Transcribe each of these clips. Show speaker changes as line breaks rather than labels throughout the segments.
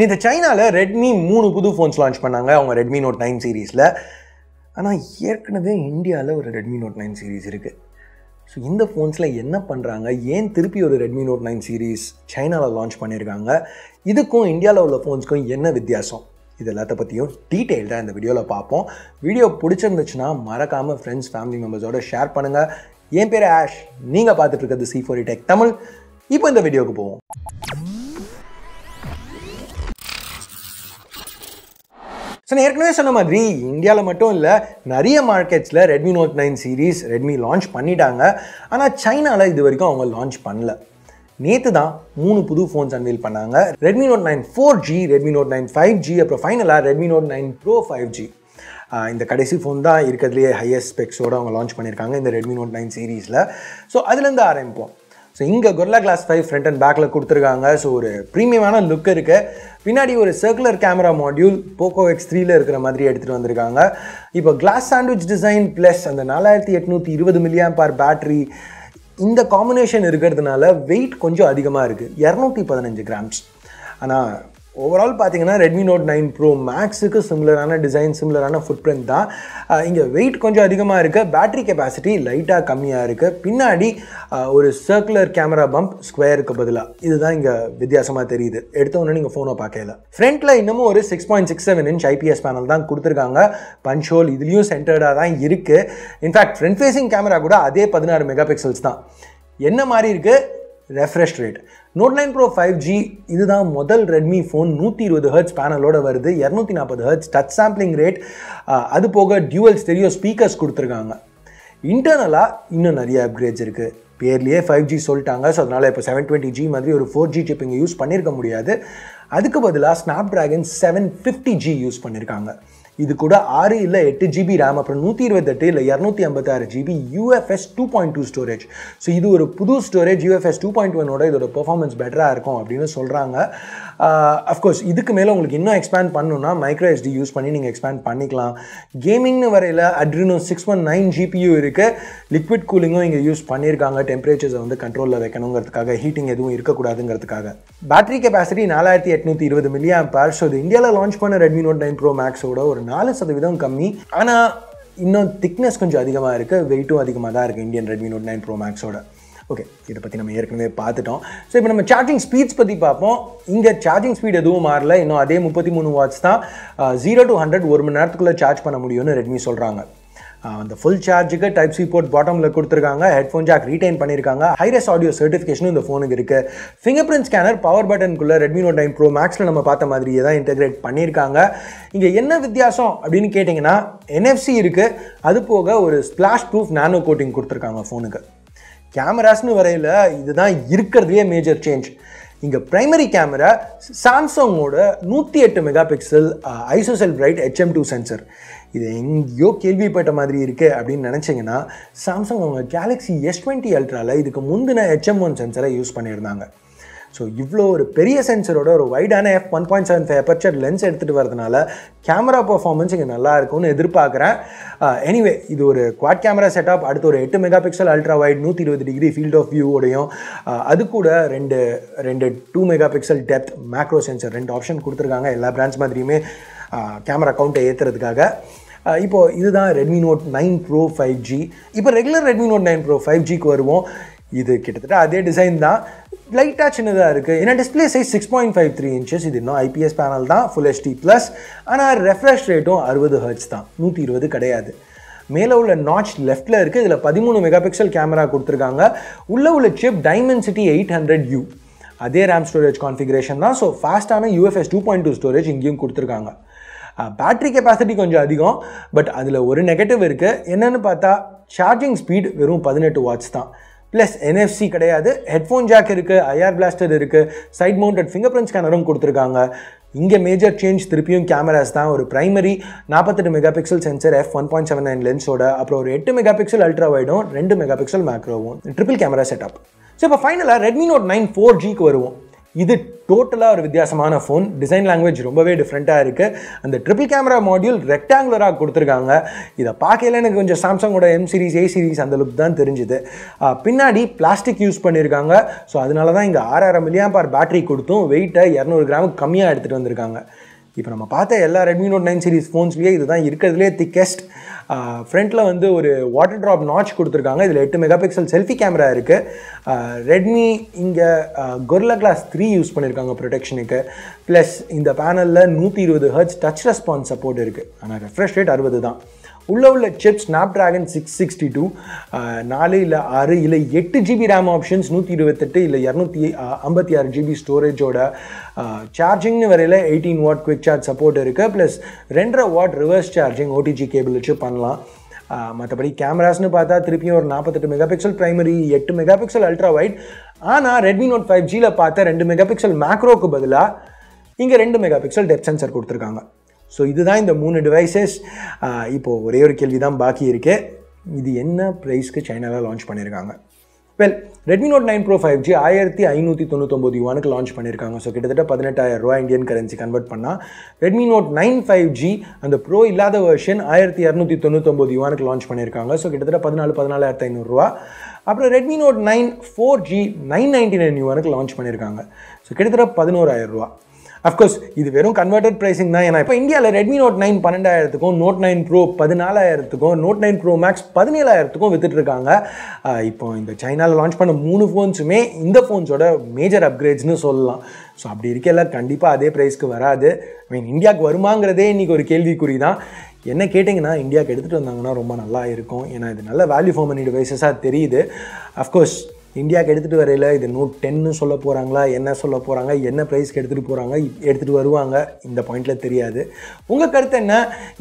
இந்த சைனால Redmi 3 புது ஃபோன்ஸ் லான்ச் பண்ணாங்க அவங்க Redmi Note 9 சீரிஸ்ல. ஆனா ஏற்கனவே இந்தியால ஒரு Redmi Note 9 சீரிஸ் இருக்கு. ஸோ இந்த ஃபோன்ஸில் என்ன பண்ணுறாங்க, ஏன் திருப்பி ஒரு Redmi Note 9 சீரீஸ் சைனாவில் லான்ச் பண்ணியிருக்காங்க, இதுக்கும் இந்தியாவில் உள்ள ஃபோன்ஸ்க்கும் என்ன வித்தியாசம், இது எல்லாத்த பற்றியும் டீட்டெயில்டாக இந்த வீடியோவில் பார்ப்போம். வீடியோ பிடிச்சிருந்துச்சுன்னா மறக்காமல் ஃப்ரெண்ட்ஸ் ஃபேமிலி மெம்பர்ஸோட ஷேர் பண்ணுங்கள். என் பேர் ஆஷ், நீங்கள் பார்த்துட்டு இருக்கிறது C4E Tech தமிழ். இப்போ இந்த வீடியோவுக்கு போவோம். ஸோ நான் ஏற்கனவே சொன்ன மாதிரி இந்தியாவில் மட்டும் இல்லை, நிறைய மார்க்கெட்ஸில் Redmi Note 9 series Redmi launch பண்ணிட்டாங்க. ஆனால் சைனாவில் இது வரைக்கும் அவங்க லான்ச் பண்ணல. நேற்று தான் 3 புது ஃபோன்ஸ் அன்வீல் பண்ணாங்க. Redmi Note 9 4G, Redmi Note 9 5G, அப்புறம் ஃபைனலாக Redmi Note 9 Pro 5G. இந்த கடைசி ஃபோன் தான் இருக்கிறதுலேயே ஹையஸ்ட் ஸ்பெக்ஸோடு அவங்க லான்ச் பண்ணியிருக்காங்க இந்த Redmi Note 9 சீரீஸில். ஸோ அதுலேருந்து ஆரம்பிப்போம். ஸோ இங்கே Gorilla Glass 5 ஃப்ரண்ட் அண்ட் பேக்கில் கொடுத்துருக்காங்க. ஸோ ஒரு ப்ரீமியமான லுக் இருக்குது. பின்னாடி ஒரு சர்க்குலர் கேமரா மாடியூல் Poco X3ல இருக்கிற மாதிரி எடுத்துகிட்டு வந்திருக்காங்க. இப்போ கிளாஸ் சாண்ட்விச் டிசைன் ப்ளஸ் அந்த 4820 mAh பேட்டரி, இந்த காம்பினேஷன் இருக்கிறதுனால வெயிட் கொஞ்சம் அதிகமாக இருக்குது, 215 கிராம்ஸ். ஆனால் ஓவரால் பார்த்தீங்கன்னா Redmi Note 9 Pro Maxக்கு சிமிலரான டிசைன், சிமிலரான ஃபுட் பிரிண்ட் தான். இங்கே வெயிட் கொஞ்சம் அதிகமாக இருக்குது, பேட்டரி கெப்பாசிட்டி லைட்டாக கம்மியாக இருக்குது. பின்னாடி ஒரு சர்க்குலர் கேமரா பம்ப் ஸ்கொயருக்கு பதிலாக, இதுதான் இங்கே வித்தியாசமாக தெரியுது எடுத்தோன்னே நீங்கள் ஃபோனை பார்க்கல. ஃப்ரண்ட்டில் இன்னமும் ஒரு 6.67 inch IPS பேனல் தான் கொடுத்துருக்காங்க. பஞ்ச் ஹோல் இதுலேயும் சென்டர்டாக தான் இருக்குது. இன்ஃபேக்ட் ஃப்ரண்ட் ஃபேஸிங் கேமரா கூட அதே 16 மெகாபிக்சல்ஸ் தான். என்ன மாதிரி இருக்குது, refresh rate. Note 9 Pro 5G இதுதான் முதல் ரெட்மி ஃபோன் 120 Hz பேனலோட வருது, 240 Hz டச் சாம்பிளிங் ரேட். அது போக டியூவல் ஸ்டெரியோ ஸ்பீக்கர்ஸ் கொடுத்துருக்காங்க. இன்டர்னலாக இன்னும் நிறைய அப்கிரேட்ஸ் இருக்குது. பேர்லேயே 5G சொல்லிட்டாங்க. ஸோ அதனால் இப்போ 720G மாதிரி ஒரு 4G சிப் இங்கே யூஸ் பண்ணியிருக்க முடியாது. அதுக்கு பதிலாக Snapdragon 750G யூஸ் பண்ணியிருக்காங்க. இது கூட 6 இல்லை 8 GB RAM, அப்புறம் 128 இல்லை 256 GB UFS 2.2 ஸ்டோரேஜ். ஸோ இது ஒரு புது ஸ்டோரேஜ். UFS 2.1ஓட இதோட பெர்ஃபார்மன்ஸ் பெட்டராக இருக்கும் அப்படின்னு சொல்கிறாங்க. அஃப்கோர்ஸ் இதுக்கு மேலே உங்களுக்கு இன்னும் எக்ஸ்பேண்ட் பண்ணணுன்னா மைக்ரோ SD யூஸ் பண்ணி நீங்கள் எக்ஸ்பேண்ட் பண்ணிக்கலாம். கேமிங்னு வரையில் Adreno 619 GPU இருக்குது. லிக்விட் கூலிங்கும் இங்கே யூஸ் பண்ணியிருக்காங்க, டெம்பரேச்சர்ஸை வந்து கண்ட்ரோலில் வைக்கணுங்கிறதுக்காக, ஹீட்டிங் எதுவும் இருக்கக்கூடாதுங்கிறதுக்காக. Battery capacity 4820 mAh. ஸோ இது இந்தியாவில் லான்ச் பண்ண Redmi Note 9 Pro Maxோட ஒரு 4% கம்மி. ஆனால் இன்னும் திக்னஸ் கொஞ்சம் அதிகமாக இருக்குது, வெயிட்டும் அதிகமாக தான் இருக்குது இந்தியன் Redmi Note 9 Pro Maxோட. ஓகே, இதை பற்றி நம்ம ஏற்கனவே பார்த்துட்டோம். ஸோ இப்போ நம்ம சார்ஜிங் ஸ்பீட்ஸ் பற்றி பார்ப்போம். இங்கே சார்ஜிங் ஸ்பீட் எதுவும் மாறல, இன்னும் அதே 33 வாட்ஸ் தான். 0 to 100 1 மணி நேரத்துக்குள்ளே சார்ஜ் பண்ண முடியும்னு ரெட்மி சொல்கிறாங்க. அந்த ஃபுல் சார்ஜுக்கு டைப் சி போர்ட் பாட்டமில் கொடுத்துருக்காங்க. ஹெட்ஃபோன் ஜாக் ரீடைன் பண்ணியிருக்காங்க. ஹைரஸ் ஆடியோ சர்டிஃபிகேஷனும் இந்த ஃபோனுக்கு இருக்குது. ஃபிங்கர் பிரிண்ட் ஸ்கேனர் பவர் பட்டனுக்குள்ளே Redmi Note 9 Pro Maxல நம்ம பார்த்த மாதிரியே தான் இன்டெகிரேட் பண்ணியிருக்காங்க. இங்கே என்ன வித்தியாசம் அப்படின்னு கேட்டிங்கன்னா, NFC இருக்குது. அது போக ஒரு ஸ்பிளாஷ் ப்ரூஃப் நானோ கோட்டிங் கொடுத்துருக்காங்க ஃபோனுக்கு. கேமராஸ்னு வரையில் இதுதான் இருக்கிறதுலே மேஜர் சேஞ்ச். இங்கே ப்ரைமரி கேமரா சாம்சங்கோட 108 megapixel ISOCELL bright HM2 sensor. இது எங்கேயோ கேள்விப்பட்ட மாதிரி இருக்குது அப்படின்னு நினச்சிங்கன்னா, சாம்சங் அவங்க Galaxy S20 Ultra-ல இதுக்கு முந்தின HM1 சென்சரை யூஸ் பண்ணியிருந்தாங்க. ஸோ இவ்வளோ ஒரு பெரிய சென்சரோட ஒரு வைடான f1.75 அபர்ச்சர் லென்ஸ் எடுத்துகிட்டு வரதுனால கேமரா பர்ஃபார்மன்ஸ் இங்கே நல்லா இருக்கும்னு எதிர்பார்க்குறேன். எனிவே இது ஒரு குவாட் கேமரா செட்டப். அடுத்து ஒரு 8 megapixel ultra wide 120 degree field of வியூவோடையும், அது கூட ரெண்டு 2 megapixel depth macro sensor, 2 option கொடுத்துருக்காங்க எல்லா பிராண்ட்ஸ் மாதிரியுமே கேமரா கவுண்ட்டை ஏற்றுறதுக்காக. இப்போது இதுதான் Redmi Note 9 Pro 5G. இப்போ ரெகுலர் Redmi Note 9 Pro 5Gக்கு வருவோம். இது கிட்டத்தட்ட அதே டிசைன் தான், லைட்டாக சின்னதாக இருக்குது. ஏன்னா டிஸ்பிளே சைஸ் 6.53 inches. இது இன்னும் IPS பேனல் தான், ஃபுல் HD+. ஆனால் ரெஃப்ரெஷ் ரேட்டும் 60 Hz தான், 120 கிடையாது. மேலே உள்ள நாட்ச் லெஃப்ட்டில் இருக்குது. இதில் 13 மெகாபிக்சல் கேமரா கொடுத்துருக்காங்க. உள்ளே உள்ள சிப் Dimensity 800U, அதே RAM ஸ்டோரேஜ் கான்ஃபிகரேஷன் தான். ஸோ ஃபாஸ்ட்டான UFS 2.2 ஸ்டோரேஜ் இங்கேயும் கொடுத்துருக்காங்க. பேட்டரி கெப்பாசிட்டி கொஞ்சம் அதிகம், பட் அதில் ஒரு நெகட்டிவ் இருக்குது. என்னென்னு பார்த்தா சார்ஜிங் ஸ்பீட் வெறும் 18 வாட்ஸ் தான். ப்ளஸ் NFC கிடையாது, ஹெட்ஃபோன் ஜாக் இருக்குது, IR பிளாஸ்டர் இருக்குது, சைட் மவுண்டட் ஃபிங்கர் பிரிண்ட் ஸ்கேனரும் கொடுத்துருக்காங்க. இங்கே மேஜர் சேஞ்ச் திருப்பியும் கேமராஸ் தான். ஒரு ப்ரைமரி 48 மெகாபிக்சல் சென்சர் f1.79 லென்ஸோட, அப்புறம் ஒரு 8 மெகாபிக்சல் அல்ட்ரா வைடும், 2 மெகாபிக்சல் மேக்ரோவும், ட்ரிபிள் கேமரா செட்டப். ஸோ இப்போ ஃபைனலாக Redmi Note 9 4Gக்கு வருவோம். இது டோட்டலாக ஒரு வித்தியாசமான ஃபோன். டிசைன் லாங்குவேஜ் ரொம்பவே டிஃப்ரெண்ட்டாக இருக்குது. அந்த ட்ரிபிள் கேமரா மாடியூல் ரெக்டாங்குலராக கொடுத்துருக்காங்க. இதை பார்க்கல எனக்கு கொஞ்சம் சாம்சங்கோட எம் சீரிஸ் ஏ சீரிஸ் அந்த லுக் தான் தெரிஞ்சுது. பின்னாடி பிளாஸ்டிக் யூஸ் பண்ணியிருக்காங்க. ஸோ அதனால தான் இங்கே 6000 mAh பேட்டரி கொடுத்தும் வெயிட்டை 200 கிராமுக்கு கம்மியாக எடுத்துகிட்டு வந்திருக்காங்க. இப்போ நம்ம பார்த்த எல்லா ரெட்மி நோட் 9 சீரிஸ் ஃபோன்ஸ்லேயே இதுதான் இருக்கிறதுலே திக்கெஸ்ட். ஃப்ரண்ட்டில் வந்து ஒரு வாட்டர் ட்ராப் நாட்ச் கொடுத்துருக்காங்க. இதில் 8 மெகாபிக்சல் செல்ஃபி கேமரா இருக்குது. ரெட்மி இங்கே கொரில்லா கிளாஸ் 3 யூஸ் பண்ணியிருக்காங்க ப்ரொடெக்ஷனுக்கு. ப்ளஸ் இந்த பேனலில் 120 Hz டச் ரெஸ்பான்ஸ் சப்போர்ட் இருக்குது. ஆனால் ரெஃப்ரெஷ் ரேட் 60 தான். உள்ள சிப் Snapdragon 662, 4 இல்லை 6 இல்லை 8 GB ரேம் ஆப்ஷன்ஸ், 128 இல்லை 256 GB ஸ்டோரேஜோட சார்ஜிங்னு வரையில் 18 வாட் குவிக் சார்ஜ் சப்போர்ட் இருக்குது. Plus 2.5 what reverse charging OTG cable வச்சு பண்ணலாம். மற்றபடி கேமராஸ்னு பார்த்தா திருப்பியும் ஒரு 48 megapixel primary, 8 megapixel ultra white. ஆனால் ரெட்மி நோட் 5Gயில் பார்த்தா 2 மெகாபிக்சல் மேக்ரோக்கு பதிலாக இங்கே 2 மெகாபிக்சல் டெப்த் சென்சர் கொடுத்துருக்காங்க. ஸோ இதுதான் இந்த 3 டிவைசஸ். இப்போது ஒரே ஒரு கேள்வி தான் பாக்கி இருக்கு. இது என்ன ப்ரைஸ்க்கு சைனாவில் லான்ச் பண்ணியிருக்காங்க? Well, Redmi note 9 Pro 5G 1599 யுவானுக்கு லான்ச் பண்ணியிருக்காங்க. ஸோ கிட்டத்தட்ட 18,000 ரூபா இந்தியன் கரன்சி கன்வெர்ட் பண்ணால் ரெட்மி நோட் 9 5G அந்த ப்ரோ இல்லாத வெர்ஷன் 1299 யுவானுக்கு லான்ச் பண்ணியிருக்காங்க. ஸோ கிட்டத்தட்ட 14,500 ரூபா. அப்புறம் ரெட்மி நோட் 9 4G 999 யுவானுக்கு லான்ச் பண்ணியிருக்காங்க. ஸோ கிட்டத்தட்ட 11,000 ரூபா. அஃப்கோர்ஸ் இது வெறும் கன்வெர்டட் ப்ரைஸிங் தான். ஏன்னா இப்போ இந்தியாவில் ரெட்மி நோட் 9 12,000க்கும், நோட் 9 ப்ரோ 14,000க்கும், நோட் 9 ப்ரோ மேக்ஸ் 17,000க்கும் வித்துட்ருக்காங்க. இப்போ இந்த சைனாவில் லான்ச் பண்ண 3 ஃபோன்ஸுமே இந்த ஃபோன்ஸோட மேஜர் அப்கிரேட்ஸ்னு சொல்லலாம். ஸோ அப்படி இருக்கல கண்டிப்பாக அதே ப்ரைஸ்க்கு வராது. இந்தியாவுக்கு வருமாங்கிறதே இன்றைக்கி ஒரு கேள்விக்குறி தான். என்ன கேட்டிங்கன்னா இந்தியாவுக்கு எடுத்துகிட்டு வந்தாங்கன்னா ரொம்ப நல்லா இருக்கும். ஏன்னா இது நல்ல வேல்யூ ஃபார் மனி டிவைசஸாக தெரியுது. அஃப்கோர்ஸ் இந்தியாவுக்கு எடுத்துகிட்டு வரையில் இது நோட் 10 சொல்ல போகிறாங்களா, என்ன சொல்ல போகிறாங்க, என்ன ப்ரைஸ்க்கு எடுத்துகிட்டு போகிறாங்க, எடுத்துகிட்டு வருவாங்க, இந்த பாயிண்டில் தெரியாது. உங்கள் கருத்து என்ன?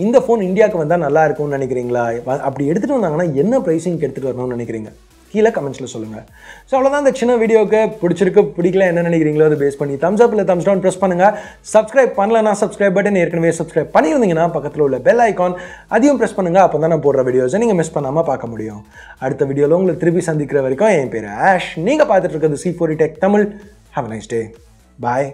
இந்த ஃபோன் இந்தியாவுக்கு வந்தால் நல்லா இருக்கும்னு நினைக்கிறீங்களா? அப்படி எடுத்துகிட்டு வந்தாங்கன்னா என்ன ப்ரைஸிங்க்கு எடுத்துகிட்டு வரணும்னு நினைக்கிறீங்க? கீழே கமெண்ட்ஸில் சொல்லுங்கள். ஸோ அவ்வளோதான் இந்த சின்ன வீடியோக்கு. பிடிச்சிருக்கு பிடிக்கல என்ன நினைக்கிறீங்களோ அதை பேஸ் பண்ணி தம்ஸ் அப் இல்லை தம்ஸ் டவுன் ப்ரெஸ் பண்ணுங்கள். சப்ஸ்கிரைப் பண்ணலன்னா சப்ஸ்கிரைப் பட்டன் ஏற்கனவே சப்ஸ்கிரைப் பண்ணியிருந்தீங்கன்னா பக்கத்தில் உள்ள பெல் ஐக்கான் அதையும் ப்ரெஸ் பண்ணுங்கள். அப்போ தான் நான் போடுற வீடியோஸை நீங்கள் மிஸ் பண்ணாமல் பார்க்க முடியும். அடுத்த வீடியோவில் உங்களை திருப்பி சந்திக்கிற வரைக்கும் என் பேர் ஆஷ். நீங்கள் பார்த்துட்டு இருக்கிறது C4E Tech Tamil. Have a nice day. Bye.